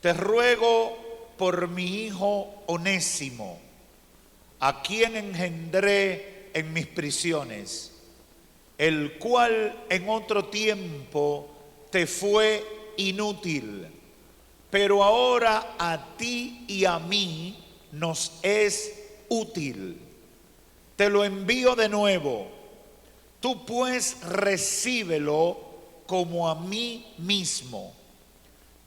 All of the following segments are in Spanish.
te ruego por mi hijo Onésimo, a quien engendré en mis prisiones, el cual en otro tiempo te fue inútil, pero ahora a ti y a mí nos es útil. Te lo envío de nuevo. Tú pues recíbelo como a mí mismo.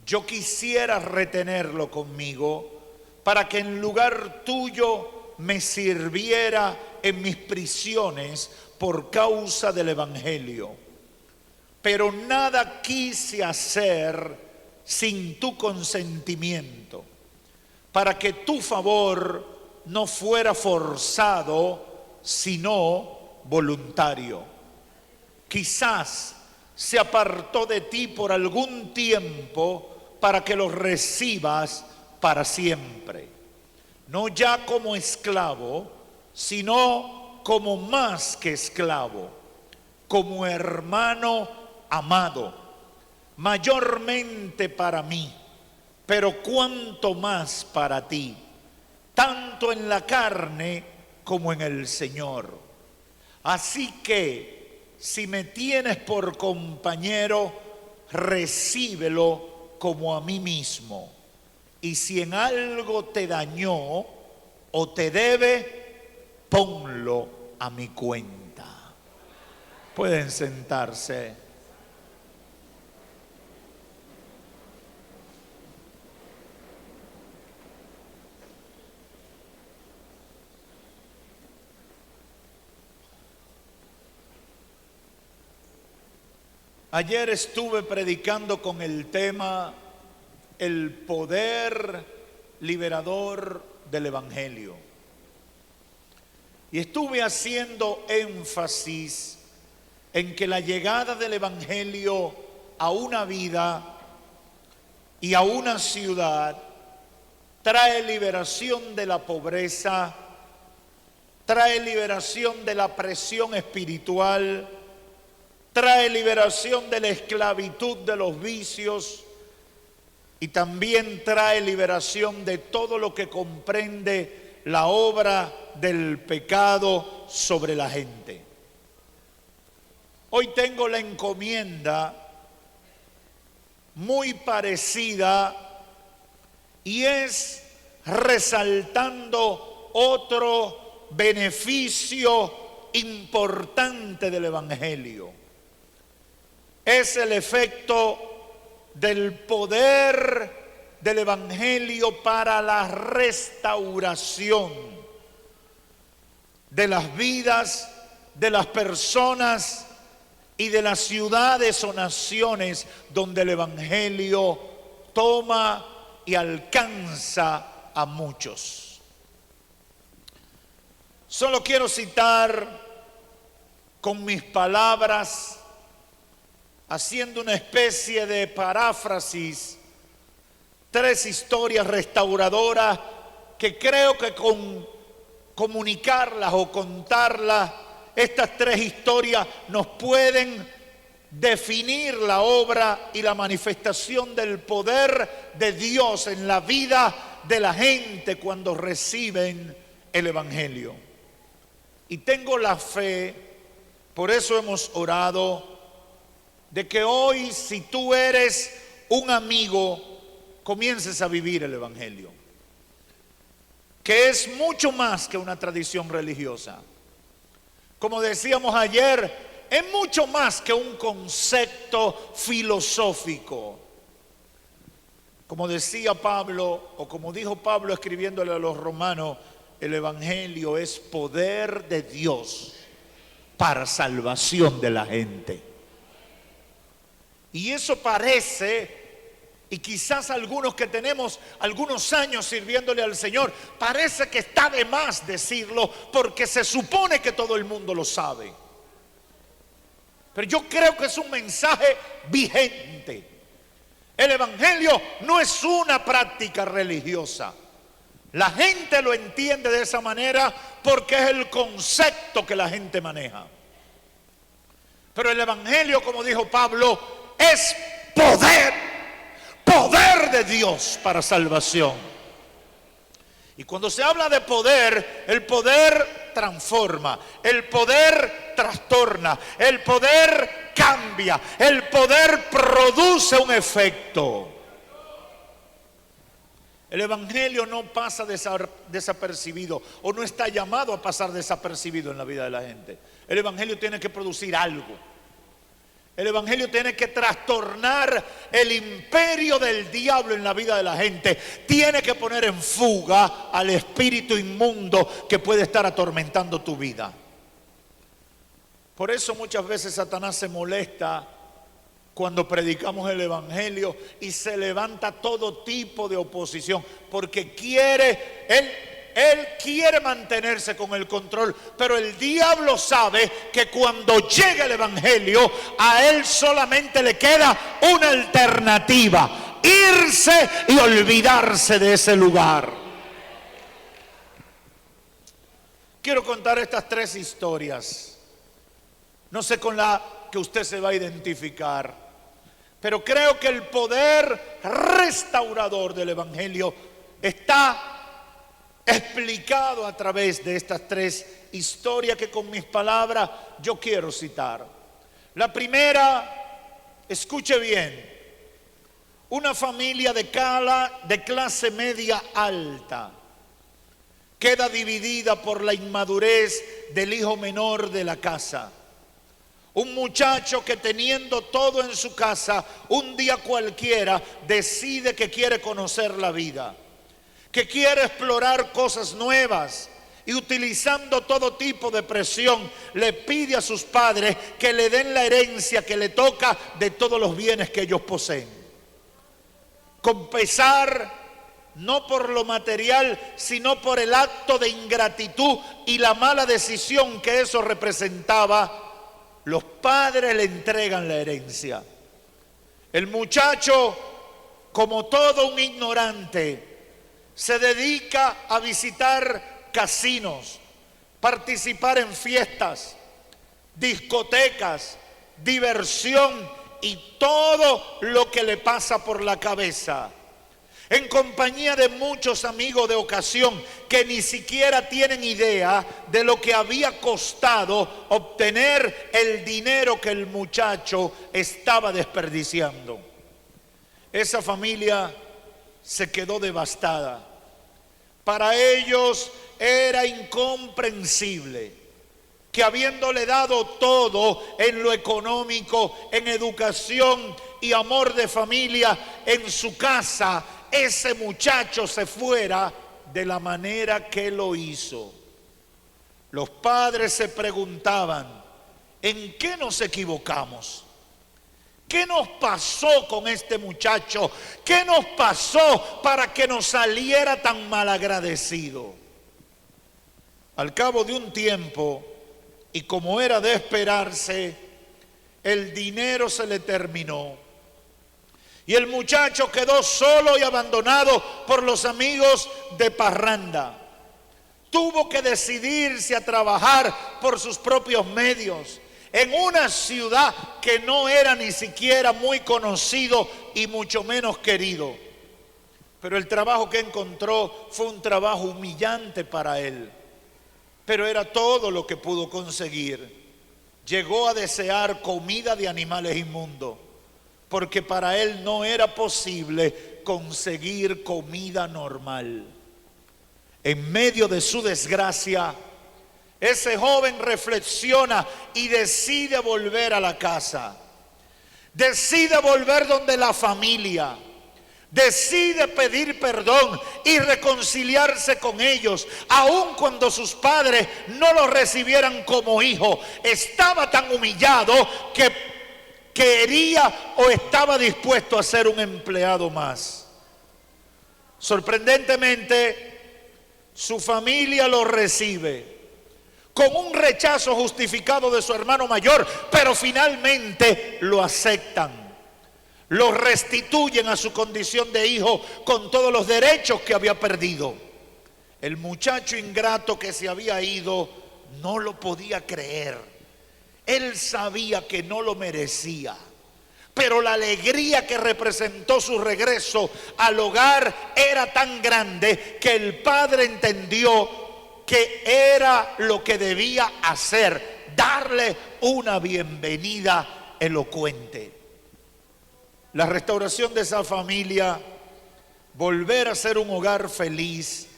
Yo quisiera retenerlo conmigo para que en lugar tuyo me sirviera en mis prisiones por causa del Evangelio. Pero nada quise hacer sin tu consentimiento, para que tu favor no fuera forzado, sino voluntario. Quizás se apartó de ti por algún tiempo para que lo recibas para siempre, no ya como esclavo, sino como más que esclavo, como hermano amado, mayormente para mí, pero cuanto más para ti, tanto en la carne como en el Señor. Así que, si me tienes por compañero, recíbelo como a mí mismo. Y si en algo te dañó o te debe, ponlo a mi cuenta. Pueden sentarse. Ayer estuve predicando con el tema el poder liberador del Evangelio. Y estuve haciendo énfasis en que la llegada del Evangelio a una vida y a una ciudad trae liberación de la pobreza, trae liberación de la presión espiritual, trae liberación de la esclavitud de los vicios y también trae liberación de todo lo que comprende la obra del pecado sobre la gente. Hoy tengo la encomienda muy parecida y es resaltando otro beneficio importante del Evangelio. Es el efecto del poder del Evangelio para la restauración de las vidas de las personas y de las ciudades o naciones donde el Evangelio toma y alcanza a muchos. Solo quiero citar con mis palabras, haciendo una especie de paráfrasis, 3 historias restauradoras que creo que con comunicarlas o contarlas, estas 3 historias nos pueden definir la obra y la manifestación del poder de Dios en la vida de la gente cuando reciben el Evangelio. Y tengo la fe, por eso hemos orado, de que hoy, si tú eres un amigo, comiences a vivir el Evangelio, que es mucho más que una tradición religiosa. Como decíamos ayer, es mucho más que un concepto filosófico. Como decía Pablo, o como dijo Pablo escribiéndole a los romanos, el Evangelio es poder de Dios para salvación de la gente. Y eso parece, y quizás algunos que tenemos algunos años sirviéndole al Señor, parece que está de más decirlo porque se supone que todo el mundo lo sabe. Pero yo creo que es un mensaje vigente. El Evangelio no es una práctica religiosa. La gente lo entiende de esa manera porque es el concepto que la gente maneja. Pero el Evangelio, como dijo Pablo, es poder poder de Dios para salvación. Y cuando se habla de poder, el poder transforma, el poder trastorna, el poder cambia, el poder produce un efecto. El evangelio no pasa desapercibido o no está llamado a pasar desapercibido en la vida de la gente. El evangelio tiene que producir algo. El evangelio tiene que trastornar el imperio del diablo en la vida de la gente. Tiene que poner en fuga al espíritu inmundo que puede estar atormentando tu vida. Por eso muchas veces Satanás se molesta cuando predicamos el evangelio y se levanta todo tipo de oposición, porque él quiere mantenerse con el control, pero el diablo sabe que cuando llega el evangelio, a él solamente le queda una alternativa: irse y olvidarse de ese lugar. Quiero contar estas 3 historias. No sé con la que usted se va a identificar, pero creo que el poder restaurador del evangelio está explicado a través de estas 3 historias que con mis palabras yo quiero citar. La primera, escuche bien: una familia de clase media alta queda dividida por la inmadurez del hijo menor de la casa. Un muchacho que, teniendo todo en su casa, un día cualquiera decide que quiere conocer la vida, que quiere explorar cosas nuevas, y utilizando todo tipo de presión le pide a sus padres que le den la herencia que le toca de todos los bienes que ellos poseen. Con pesar, no por lo material, sino por el acto de ingratitud y la mala decisión que eso representaba, los padres le entregan la herencia. El muchacho, como todo un ignorante, se dedica a visitar casinos, participar en fiestas, discotecas, diversión y todo lo que le pasa por la cabeza, en compañía de muchos amigos de ocasión que ni siquiera tienen idea de lo que había costado obtener el dinero que el muchacho estaba desperdiciando. Esa familia se quedó devastada. Para ellos era incomprensible que, habiéndole dado todo en lo económico, en educación y amor de familia en su casa, ese muchacho se fuera de la manera que lo hizo. Los padres se preguntaban: ¿en qué nos equivocamos? ¿Qué nos pasó con este muchacho? ¿Qué nos pasó para que nos saliera tan malagradecido? Al cabo de un tiempo, y como era de esperarse, el dinero se le terminó. Y el muchacho quedó solo y abandonado por los amigos de parranda. Tuvo que decidirse a trabajar por sus propios medios en una ciudad que no era ni siquiera muy conocido y mucho menos querido. Pero el trabajo que encontró fue un trabajo humillante para él. Pero era todo lo que pudo conseguir. Llegó a desear comida de animales inmundos, porque para él no era posible conseguir comida normal. En medio de su desgracia, ese joven reflexiona y decide volver a la casa. Decide volver donde la familia. Decide pedir perdón y reconciliarse con ellos, aun cuando sus padres no lo recibieran como hijo. Estaba tan humillado que quería o estaba dispuesto a ser un empleado más. Sorprendentemente, su familia lo recibe con un rechazo justificado de su hermano mayor, pero finalmente lo aceptan. Lo restituyen a su condición de hijo con todos los derechos que había perdido. El muchacho ingrato que se había ido no lo podía creer. Él sabía que no lo merecía. Pero la alegría que representó su regreso al hogar era tan grande que el padre entendió que era lo que debía hacer, darle una bienvenida elocuente. La restauración de esa familia, volver a ser un hogar feliz,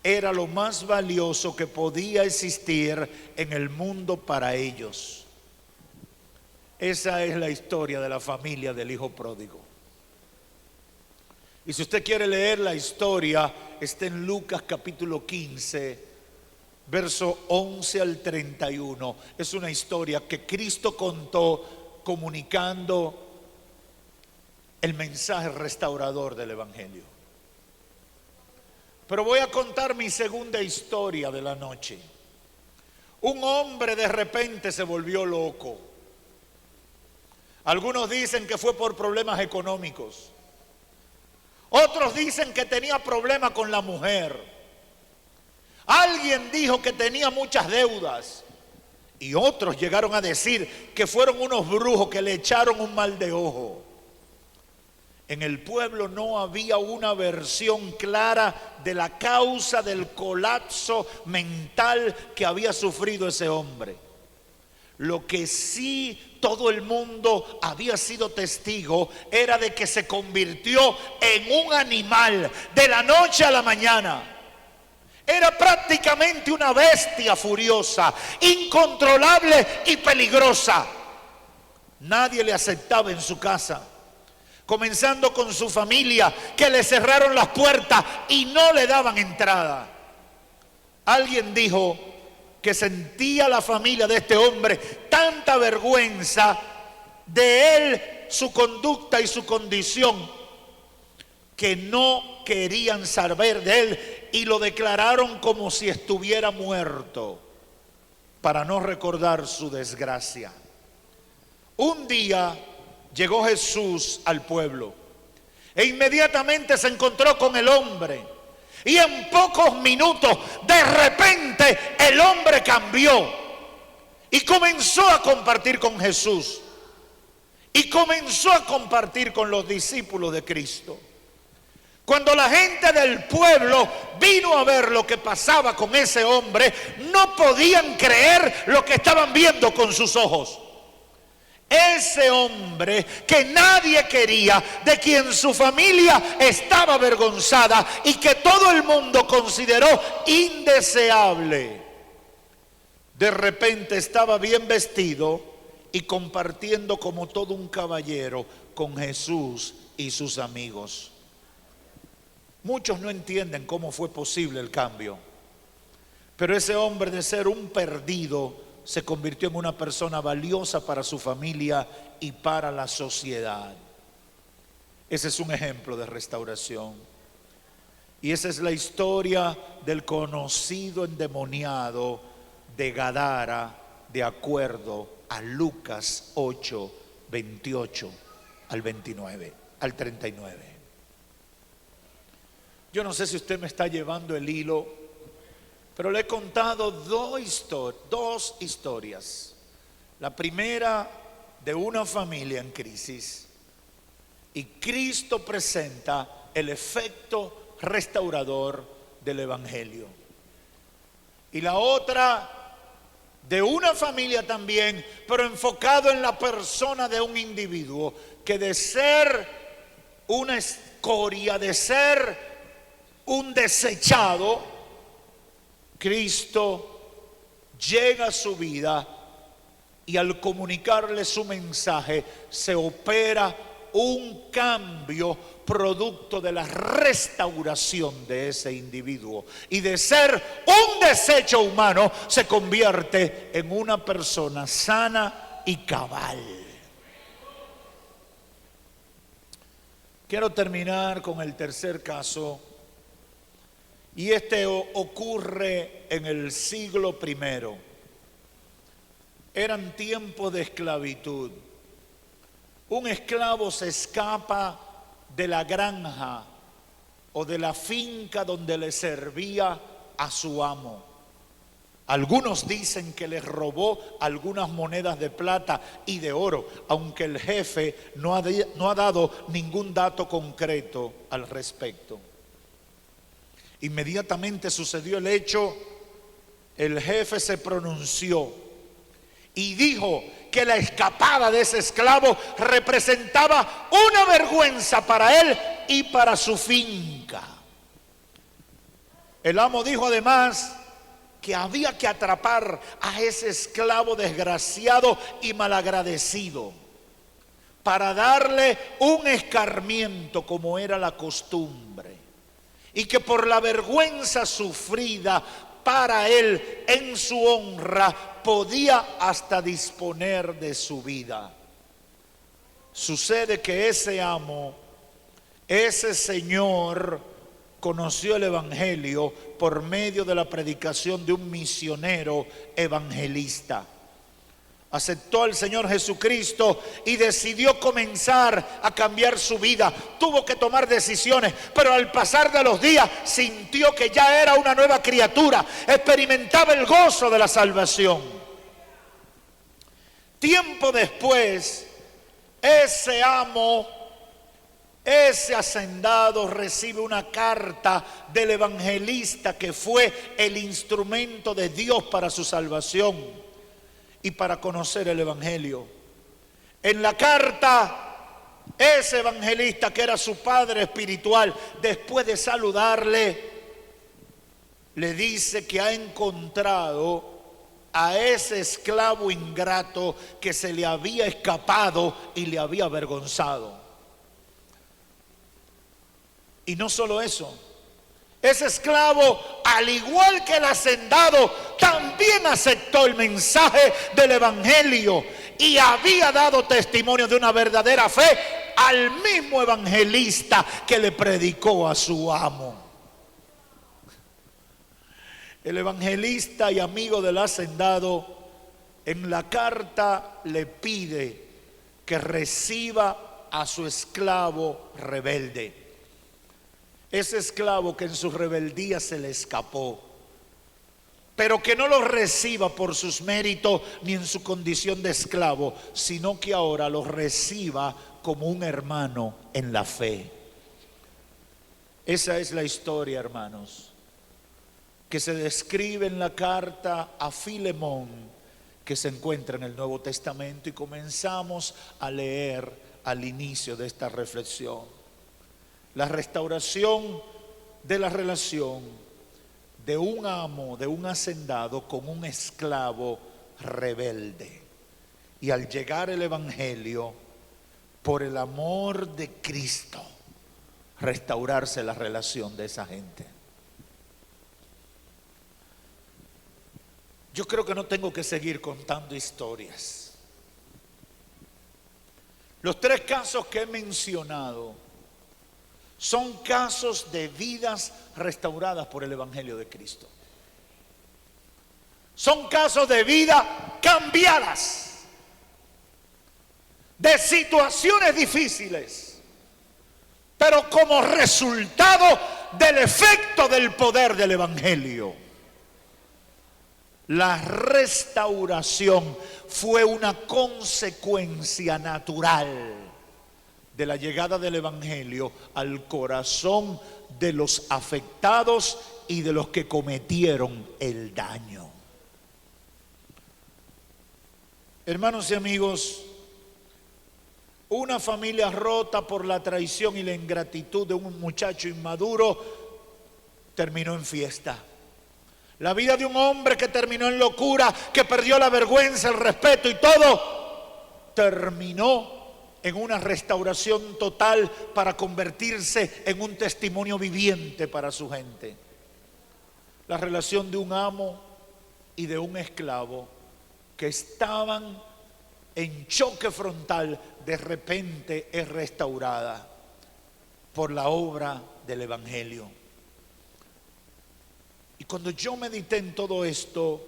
era lo más valioso que podía existir en el mundo para ellos. Esa es la historia de la familia del hijo pródigo. Y si usted quiere leer la historia, está en Lucas capítulo 15, verso 11 al 31. Es una historia que Cristo contó comunicando el mensaje restaurador del Evangelio. Pero voy a contar mi segunda historia de la noche. Un hombre de repente se volvió loco. Algunos dicen que fue por problemas económicos. Otros dicen que tenía problemas con la mujer. Alguien dijo que tenía muchas deudas. Y otros llegaron a decir que fueron unos brujos que le echaron un mal de ojo. En el pueblo no había una versión clara de la causa del colapso mental que había sufrido ese hombre. Lo que sí todo el mundo había sido testigo era de que se convirtió en un animal de la noche a la mañana. Era prácticamente una bestia furiosa, incontrolable y peligrosa. Nadie le aceptaba en su casa, comenzando con su familia, que le cerraron las puertas y no le daban entrada. Alguien dijo que sentía la familia de este hombre tanta vergüenza de él, su conducta y su condición, que no querían saber de él y lo declararon como si estuviera muerto, para no recordar su desgracia. Un día llegó Jesús al pueblo e inmediatamente se encontró con el hombre. Y en pocos minutos, de repente, el hombre cambió y comenzó a compartir con Jesús. Y comenzó a compartir con los discípulos de Cristo. Cuando la gente del pueblo vino a ver lo que pasaba con ese hombre, no podían creer lo que estaban viendo con sus ojos. Ese hombre que nadie quería, de quien su familia estaba avergonzada y que todo el mundo consideró indeseable, de repente estaba bien vestido y compartiendo como todo un caballero con Jesús y sus amigos. Muchos no entienden cómo fue posible el cambio, pero ese hombre, de ser un perdido, se convirtió en una persona valiosa para su familia y para la sociedad. Ese es un ejemplo de restauración. Y esa es la historia del conocido endemoniado de Gadara, de acuerdo a Lucas 8, 28 al 29, al 39. Yo no sé si usted me está llevando el hilo, pero le he contado dos historias. La primera, de una familia en crisis, y Cristo presenta el efecto restaurador del Evangelio. Y la otra, de una familia también, pero enfocado en la persona de un individuo que, de ser una escoria, de ser un desechado, Cristo llega a su vida y al comunicarle su mensaje se opera un cambio producto de la restauración de ese individuo, y de ser un desecho humano se convierte en una persona sana y cabal. Quiero terminar con el tercer caso. Y este ocurre en el siglo I. Eran tiempos de esclavitud. Un esclavo se escapa de la granja o de la finca donde le servía a su amo. Algunos dicen que les robó algunas monedas de plata y de oro, aunque el jefe no ha dado ningún dato concreto al respecto. Inmediatamente sucedió el hecho, el jefe se pronunció y dijo que la escapada de ese esclavo representaba una vergüenza para él y para su finca. El amo dijo además que había que atrapar a ese esclavo desgraciado y malagradecido para darle un escarmiento como era la costumbre, y que por la vergüenza sufrida para él en su honra podía hasta disponer de su vida. Sucede que ese amo, ese señor, conoció el evangelio por medio de la predicación de un misionero evangelista. Aceptó al Señor Jesucristo y decidió comenzar a cambiar su vida. Tuvo que tomar decisiones, pero al pasar de los días sintió que ya era una nueva criatura. Experimentaba el gozo de la salvación. Tiempo después, ese amo, ese hacendado, recibe una carta del evangelista que fue el instrumento de Dios para su salvación y para conocer el evangelio. En la carta, ese evangelista, que era su padre espiritual, después de saludarle, le dice que ha encontrado a ese esclavo ingrato que se le había escapado y le había avergonzado. Y no solo eso, ese esclavo, al igual que el hacendado, también aceptó el mensaje del evangelio y había dado testimonio de una verdadera fe al mismo evangelista que le predicó a su amo. El evangelista y amigo del hacendado en la carta le pide que reciba a su esclavo rebelde. Ese esclavo que en su rebeldía se le escapó, pero que no lo reciba por sus méritos ni en su condición de esclavo, sino que ahora lo reciba como un hermano en la fe. Esa es la historia, hermanos, que se describe en la carta a Filemón, que se encuentra en el Nuevo Testamento, y comenzamos a leer al inicio de esta reflexión. La restauración de la relación de un amo, de un hacendado con un esclavo rebelde. Y al llegar el evangelio, por el amor de Cristo, restaurarse la relación de esa gente. Yo creo que no tengo que seguir contando historias. Los tres casos que he mencionado son casos de vidas restauradas por el evangelio de Cristo. Son casos de vida cambiadas, de situaciones difíciles, pero como resultado del efecto del poder del evangelio. La restauración fue una consecuencia natural de la llegada del evangelio al corazón de los afectados y de los que cometieron el daño. Hermanos y amigos, una familia rota por la traición y la ingratitud de un muchacho inmaduro terminó en fiesta. La vida de un hombre que terminó en locura, que perdió la vergüenza, el respeto y todo, terminó en una restauración total para convertirse en un testimonio viviente para su gente. La relación de un amo y de un esclavo que estaban en choque frontal, de repente es restaurada por la obra del evangelio. Y cuando yo medité en todo esto,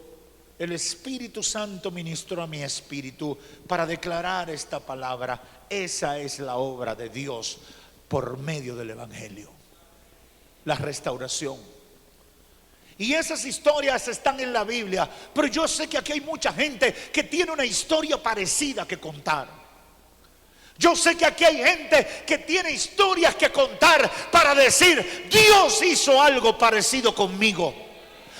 el Espíritu Santo ministró a mi espíritu para declarar esta palabra. Esa es la obra de Dios por medio del evangelio, la restauración. Y esas historias están en la Biblia. Pero yo sé que aquí hay mucha gente que tiene una historia parecida que contar. Yo sé que aquí hay gente que tiene historias que contar para decir: Dios hizo algo parecido conmigo.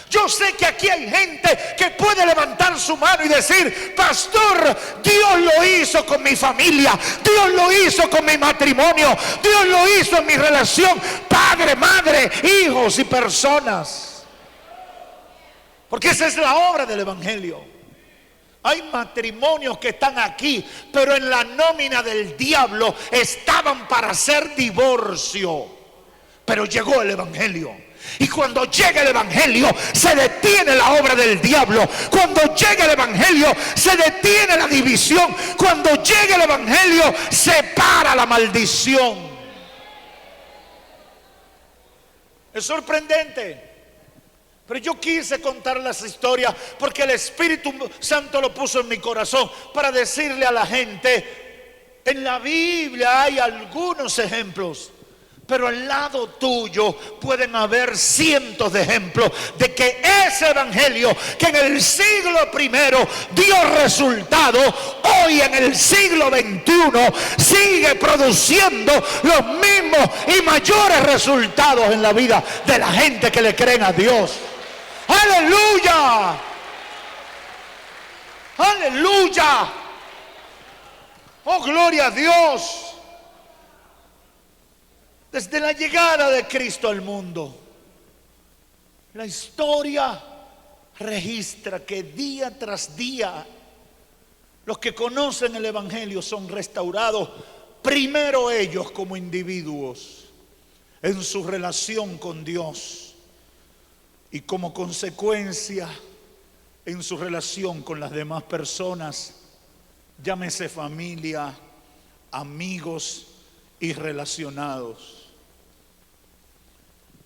Yo sé que aquí hay gente que puede levantar su mano y decir: pastor, Dios lo hizo con mi familia, Dios lo hizo con mi matrimonio, Dios lo hizo en mi relación padre, madre, hijos y personas. Porque esa es la obra del Evangelio. Hay matrimonios que están aquí, pero en la nómina del diablo estaban para hacer divorcio. Pero llegó el Evangelio. Y cuando llega el Evangelio, se detiene la obra del diablo. Cuando llega el Evangelio, se detiene la división. Cuando llega el Evangelio, se para la maldición. Es sorprendente. Pero yo quise contar las historias porque el Espíritu Santo lo puso en mi corazón para decirle a la gente: en la Biblia hay algunos ejemplos, pero al lado tuyo pueden haber cientos de ejemplos de que ese evangelio que en el siglo primero dio resultado, hoy en el siglo XXI sigue produciendo los mismos y mayores resultados en la vida de la gente que le creen a Dios. ¡Aleluya! ¡Aleluya! ¡Oh, gloria a Dios! Desde la llegada de Cristo al mundo, la historia registra que día tras día los que conocen el Evangelio son restaurados, primero ellos como individuos, en su relación con Dios, y como consecuencia en su relación con las demás personas, llámese familia, amigos y relacionados.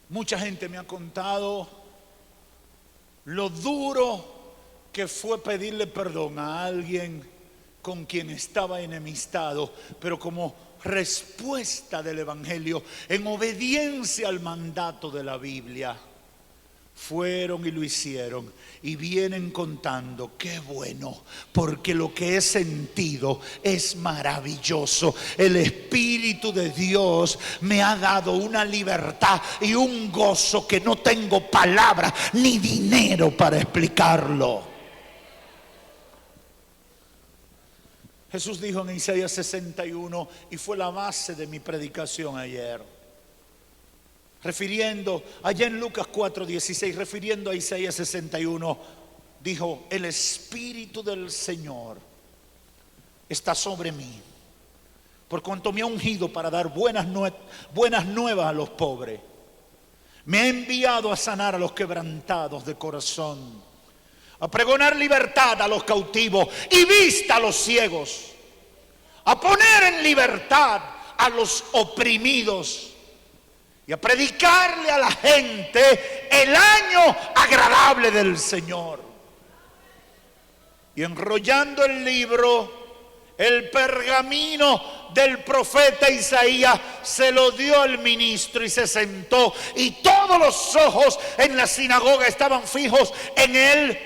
Mucha gente me ha contado lo duro que fue pedirle perdón a alguien con quien estaba enemistado, pero como respuesta del Evangelio, en obediencia al mandato de la Biblia, fueron y lo hicieron, y vienen contando: qué bueno, porque lo que he sentido es maravilloso. El Espíritu de Dios me ha dado una libertad y un gozo que no tengo palabras ni dinero para explicarlo. Jesús dijo en Isaías 61, y fue la base de mi predicación ayer, refiriendo, allá en Lucas 4:16, refiriendo a Isaías 61, dijo: el Espíritu del Señor está sobre mí, por cuanto me ha ungido para dar buenas nuevas a los pobres. Me ha enviado a sanar a los quebrantados de corazón, a pregonar libertad a los cautivos y vista a los ciegos, a poner en libertad a los oprimidos, y a predicarle a la gente el año agradable del Señor. Y enrollando el libro, el pergamino del profeta Isaías, se lo dio al ministro y se sentó. Y todos los ojos en la sinagoga estaban fijos en él.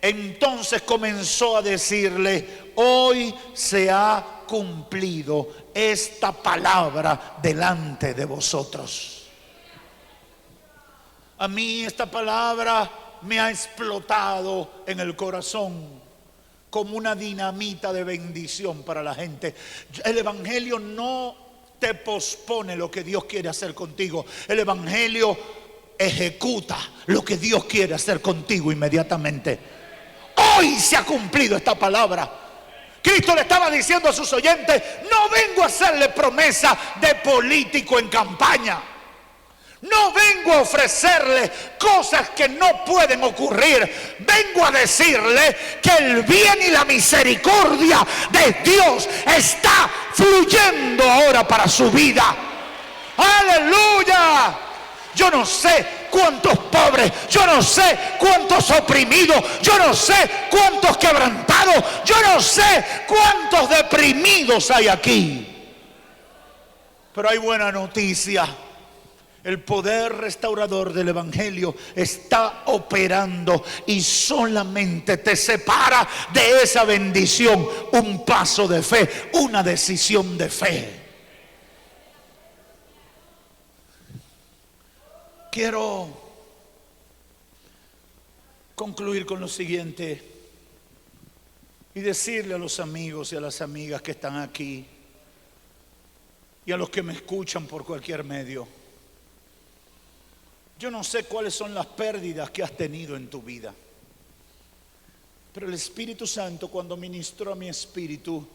Entonces comenzó a decirle: hoy se ha cumplido esta palabra delante de vosotros. A mí esta palabra me ha explotado en el corazón como una dinamita de bendición para la gente. El Evangelio no te pospone lo que Dios quiere hacer contigo. El Evangelio ejecuta lo que Dios quiere hacer contigo inmediatamente. Hoy se ha cumplido esta palabra. Cristo le estaba diciendo a sus oyentes: no vengo a hacerle promesa de político en campaña. No vengo a ofrecerle cosas que no pueden ocurrir. Vengo a decirle que el bien y la misericordia de Dios está fluyendo ahora para su vida. ¡Aleluya! Yo no sé cuántos pobres, yo no sé cuántos oprimidos, yo no sé cuántos quebrantados, yo no sé cuántos deprimidos hay aquí. Pero hay buena noticia. El poder restaurador del Evangelio está operando y solamente te separa de esa bendición un paso de fe, una decisión de fe. Quiero concluir con lo siguiente y decirle a los amigos y a las amigas que están aquí y a los que me escuchan por cualquier medio. Yo no sé cuáles son las pérdidas que has tenido en tu vida, pero el Espíritu Santo, cuando ministró a mi espíritu,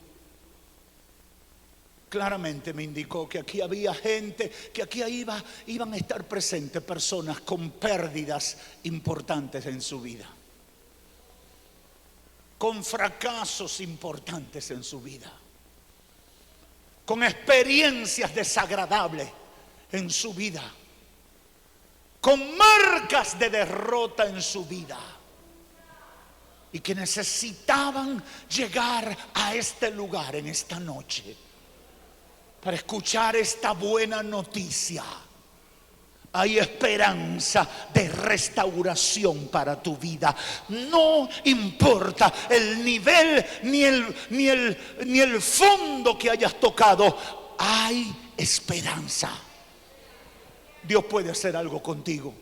claramente me indicó que aquí había gente, que aquí iban a estar presentes personas con pérdidas importantes en su vida, con fracasos importantes en su vida, con experiencias desagradables en su vida, con marcas de derrota en su vida, y que necesitaban llegar a este lugar en esta noche para escuchar esta buena noticia. Hay esperanza de restauración para tu vida. No importa el nivel ni el fondo que hayas tocado, hay esperanza. Dios puede hacer algo contigo.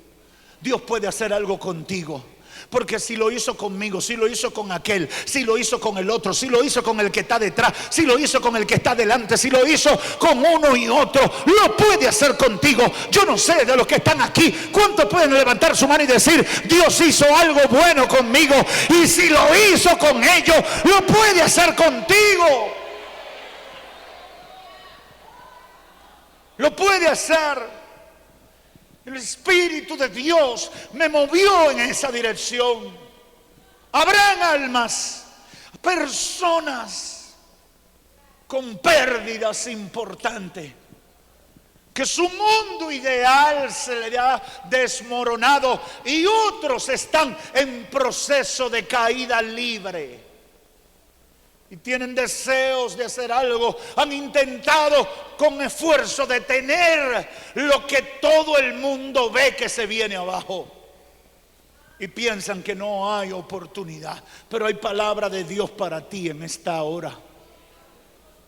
Dios puede hacer algo contigo. Porque si lo hizo conmigo, si lo hizo con aquel, si lo hizo con el otro, si lo hizo con el que está detrás, si lo hizo con el que está delante, si lo hizo con uno y otro, lo puede hacer contigo. Yo no sé de los que están aquí cuántos pueden levantar su mano y decir: Dios hizo algo bueno conmigo, y si lo hizo con ellos, lo puede hacer contigo. Lo puede hacer. El Espíritu de Dios me movió en esa dirección. Habrán almas, personas con pérdidas importantes, que su mundo ideal se le ha desmoronado y otros están en proceso de caída libre. Y tienen deseos de hacer algo, han intentado con esfuerzo detener lo que todo el mundo ve que se viene abajo. Y piensan que no hay oportunidad, pero hay palabra de Dios para ti en esta hora.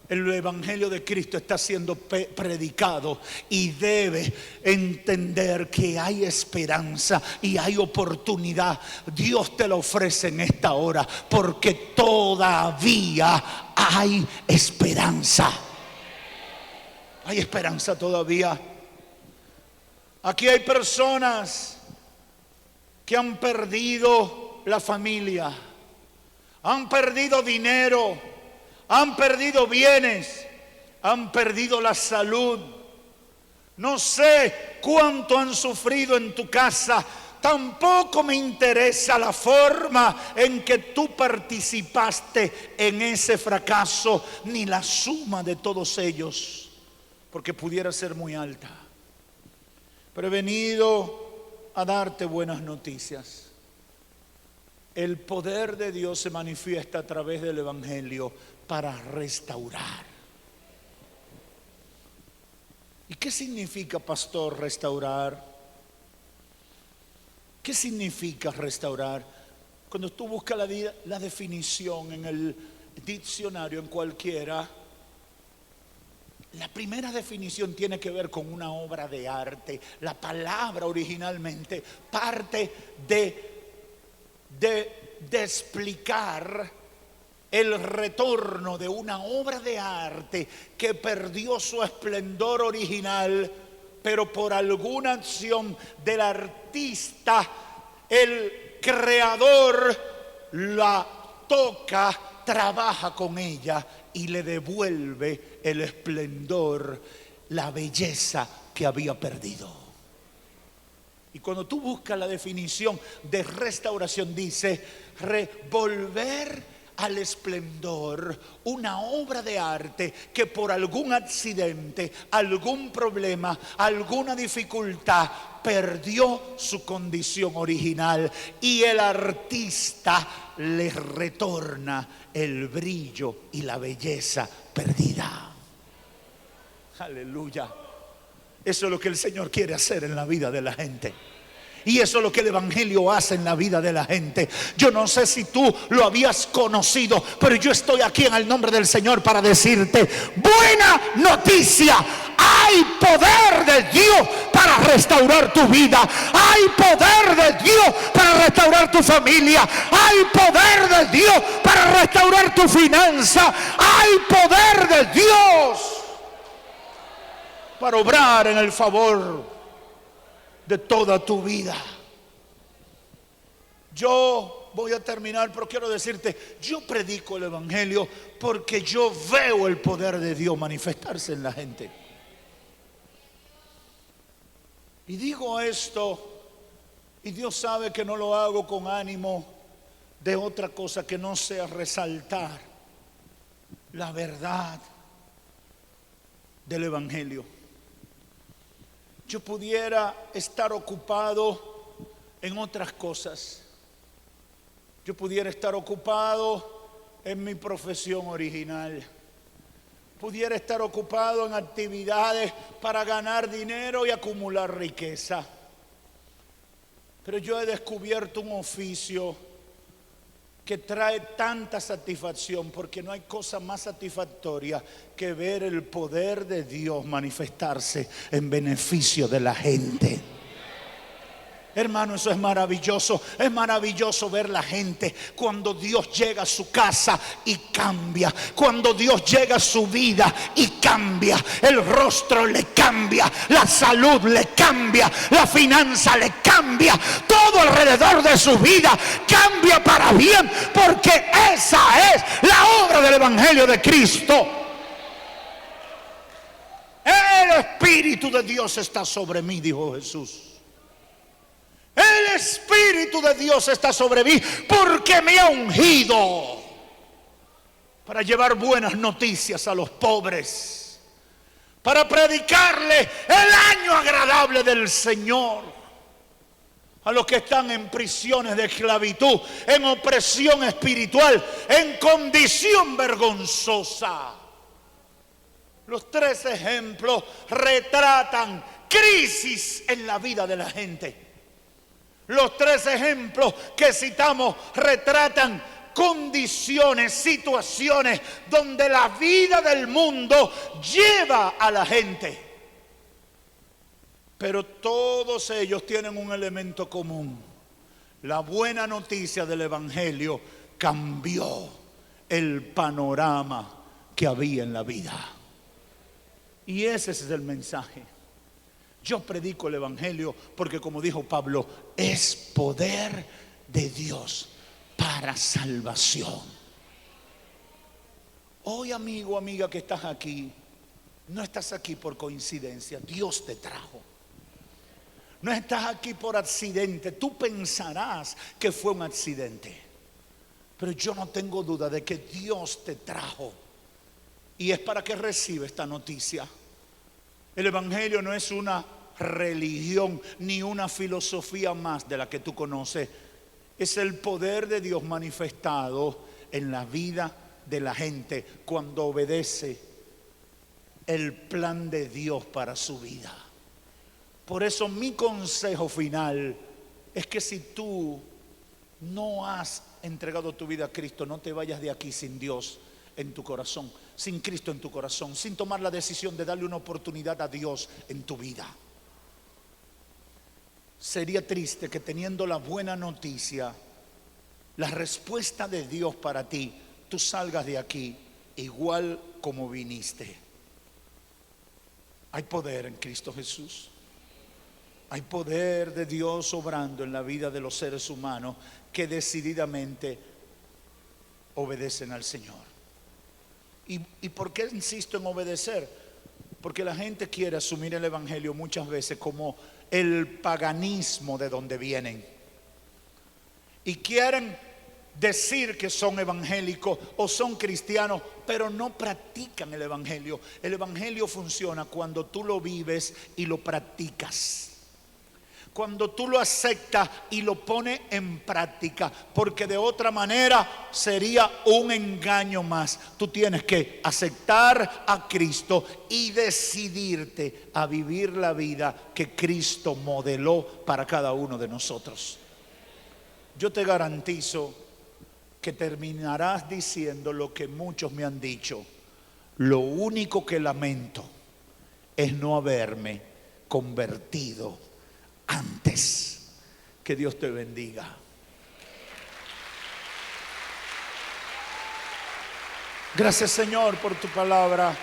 El Evangelio de Cristo está siendo predicado y debe entender que hay esperanza y hay oportunidad. Dios te lo ofrece en esta hora, porque todavía hay esperanza. Hay esperanza todavía. Aquí hay personas que han perdido la familia, han perdido dinero, han perdido bienes, han perdido la salud. No sé cuánto han sufrido en tu casa. Tampoco me interesa la forma en que tú participaste en ese fracaso, ni la suma de todos ellos, porque pudiera ser muy alta. Pero he venido a darte buenas noticias. El poder de Dios se manifiesta a través del Evangelio para restaurar. ¿Y qué significa, pastor, restaurar? ¿Qué significa restaurar? Cuando tú buscas la definición en el diccionario, en cualquiera, la primera definición tiene que ver con una obra de arte. La palabra originalmente parte de explicar el retorno de una obra de arte que perdió su esplendor original, pero por alguna acción del artista, el creador la toca, trabaja con ella y le devuelve el esplendor, la belleza que había perdido. Y cuando tú buscas la definición de restauración, dice: revolver al esplendor una obra de arte que por algún accidente, algún problema, alguna dificultad perdió su condición original, y el artista le retorna el brillo y la belleza perdida. Aleluya. Eso es lo que el Señor quiere hacer en la vida de la gente. Y eso es lo que el Evangelio hace en la vida de la gente. Yo no sé si tú lo habías conocido, pero yo estoy aquí en el nombre del Señor para decirte: buena noticia. Hay poder de Dios para restaurar tu vida. Hay poder de Dios para restaurar tu familia. Hay poder de Dios para restaurar tu finanza. Hay poder de Dios para obrar en el favor de toda tu vida. Yo voy a terminar, pero quiero decirte, yo predico el Evangelio porque yo veo el poder de Dios manifestarse en la gente. Y digo esto, y Dios sabe que no lo hago con ánimo de otra cosa que no sea resaltar la verdad del Evangelio. Yo pudiera estar ocupado en otras cosas. Yo pudiera estar ocupado en mi profesión original. Pudiera estar ocupado en actividades para ganar dinero y acumular riqueza. Pero yo he descubierto un oficio que trae tanta satisfacción, porque no hay cosa más satisfactoria que ver el poder de Dios manifestarse en beneficio de la gente. Hermano, eso es maravilloso. Es maravilloso ver la gente cuando Dios llega a su casa y cambia. Cuando Dios llega a su vida y cambia. El rostro le cambia, la salud le cambia, la finanza le cambia. Todo alrededor de su vida cambia para bien, porque esa es la obra del Evangelio de Cristo. El Espíritu de Dios está sobre mí, dijo Jesús. El Espíritu de Dios está sobre mí porque me ha ungido para llevar buenas noticias a los pobres, para predicarle el año agradable del Señor a los que están en prisiones de esclavitud, en opresión espiritual, en condición vergonzosa. Los 3 ejemplos retratan crisis en la vida de la gente. Los 3 ejemplos que citamos retratan condiciones, situaciones donde la vida del mundo lleva a la gente. Pero todos ellos tienen un elemento común. La buena noticia del Evangelio cambió el panorama que había en la vida. Y ese es el mensaje. Yo predico el Evangelio porque, como dijo Pablo, es poder de Dios para salvación. Hoy, amigo, amiga que estás aquí, no estás aquí por coincidencia. Dios te trajo. No estás aquí por accidente. Tú pensarás que fue un accidente, pero yo no tengo duda de que Dios te trajo. Y es para que reciba esta noticia. El Evangelio no es una religión ni una filosofía más de la que tú conoces. Es el poder de Dios manifestado en la vida de la gente cuando obedece el plan de Dios para su vida. Por eso mi consejo final es que si tú no has entregado tu vida a Cristo, no te vayas de aquí sin Dios en tu corazón, sin Cristo en tu corazón, sin tomar la decisión de darle una oportunidad a Dios en tu vida. Sería triste que, teniendo la buena noticia, la respuesta de Dios para ti, tú salgas de aquí igual como viniste. Hay poder en Cristo Jesús. Hay poder de Dios obrando en la vida de los seres humanos que decididamente obedecen al Señor. ¿Y por qué insisto en obedecer? Porque la gente quiere asumir el Evangelio muchas veces como el paganismo de donde vienen. Y quieren decir que son evangélicos o son cristianos, pero no practican el Evangelio. El Evangelio funciona cuando tú lo vives y lo practicas. cuando tú lo aceptas y lo pones en práctica, porque de otra manera sería un engaño más. Tú tienes que aceptar a Cristo y decidirte a vivir la vida que Cristo modeló para cada uno de nosotros. Yo te garantizo que terminarás diciendo lo que muchos me han dicho: lo único que lamento es no haberme convertido antes. Que Dios te bendiga. Gracias, Señor, por tu palabra.